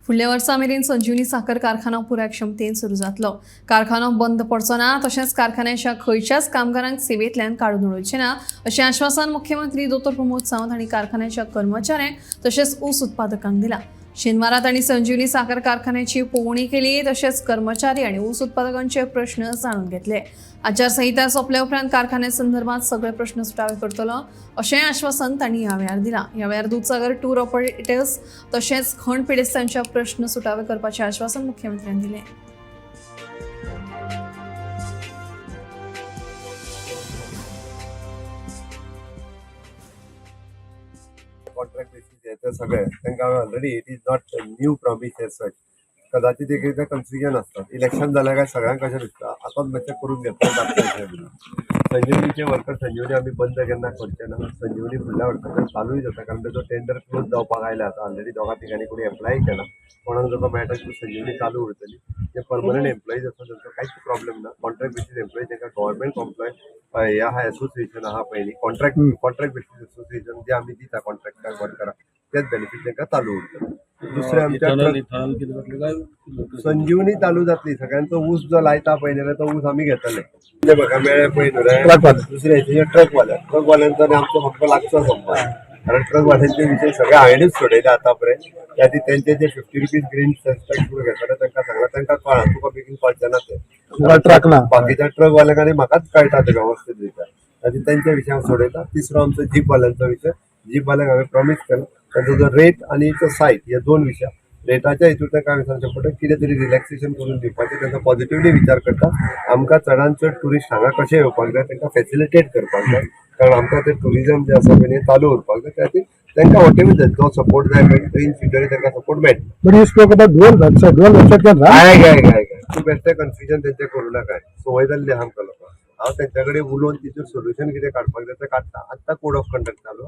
फुडल्या वर्सा मेरेन संजीवनी साखर कारखानो पुराय क्षमतेन सुरू जातलो. कारखानो बंद पडचो ना, तशेंच कारखान्याच्या खंयच्याच कामगारांक सेवेंतल्यान काडून उडोवचें ना अशें आश्वासन मुख्यमंत्री दोतोर प्रमोद सावंत हांणी कारखान्याच्या कर्मचाऱ्यांक तशेंच ऊस उत्पादकांक दिलां. शेनवारा तांणी संजीवनी साखर कारखान्याची पळोवणी केली, तशेंच कर्मचारी आनी ऊस उत्पादकांचे प्रश्न जाणून घेतले. आचारसंहिता सोंपले उपरांत कारखान्या संदर्भात सगळे प्रश्न सुटावे करतलो अशें आश्वासन तांणी ह्या वेळार दिलां. ह्या वेळार दूधसागर टूर ऑपरेटर्स तशेंच खण पिडेस्तांचे प्रश्न सुटावे करपाचें आश्वासन मुख्यमंत्र्यांनी दिलें. कॉन्ट्रॅक्ट बेसीस येता सगळे तांकां already it is not new promise as such. कदाचित एक एकदा कन्फ्युजन असतात. इलेक्शन जाल्यार काय सगळ्यांक कशें दिसता आतांच मातशें करून घेतलें. संजीवनीचे वर्कर संजीवनी आमी बंद केन्ना करचे ना. संजीवनी फुडल्या वर्साच्यान चालूय जाता कारण तेजो टेंडर क्लोज जावपाक आयला. आतां ऑलरेडी दोगा तिगांनी कोणी एप्लाय केला. कोणाक जर मेळटा ती संजीवनी चालू उरतली. जे परमनंट एम्प्लॉईज आसा तांचो कांयच प्रॉब्लेम ना. कॉन्ट्रॅक्ट बेसीस एम्प्लॉय तांकां गव्हर्मेंट एम्प्लॉय हे आहा एसोसिएशन आहा पयलीं कॉन्ट्रॅक्ट बेसीस एसोसिएशन जे आमी दिता कॉन्ट्रॅक्टाक वर्कराक तेच बेनिफीट तांकां चालू उरतले. दुसरे आमच्या संजीवनी चालू जातली. सगळ्यांचो ऊस जो लायता पळय न्हय तो ऊस आमी घेतले. ते म्हाका मेळ्ळे पळय न्हू रे दुसरे हेचे ट्रकवाल्यांचो आनी आमचो फक्त लागचो संबंध. कारण ट्रकवाल्यांचे विशय सगळे हांवेनूच सोडयले आतां पर्यंत. त्या खातीर तेंचे जे 50 रुपीज ग्रीन सस्पेक्ट करून घेतले तांकां सांगला तांकां कळना तुका बेगीन कळचें ना ते बाकीच्या ट्रकवाल्यांक आनी म्हाकाच कळटा ते वेवस्थीत रित्या. आनी तेंच्या विशय हांव सोडयता. तिसरो आमचो जीपवाल्यांचो विशय. जीपवाल्यांक हांवें प्रॉमीस केला तांचो जो रेट आनी तो सायट हे दोन विशय. रेटाच्या हितूर तांकां हांवें सांगचें पडटा कितें तरी रिलॅक्सेशन करून दिवपाचें. तांचो पॉझिटिव्हली विचार करता. आमकां चडांत चड टुरिस्ट हांगा कशे येवपाक जाय तांकां फॅसिलिटेट करपाक जाय. कारण आमकां ते टुरिजम जे आसा पळय चालू उरपाक जाय. त्या खातीर तांकां वॉटेवर जाय जो सपोर्ट जाय पळय इन फ्युचर तांकां सपोर्ट मेळटा. तूं बेश्टें कन्फ्युजन तेंचें करूं नाका. संवय जाल्ली आहा आमकां लोकांक. हांव तेंच्या कडेन उलोवन तितूर सोल्युशन कितें काडपाक जाय तें काडटा. आत्तां कोड ऑफ कंडक्ट चालू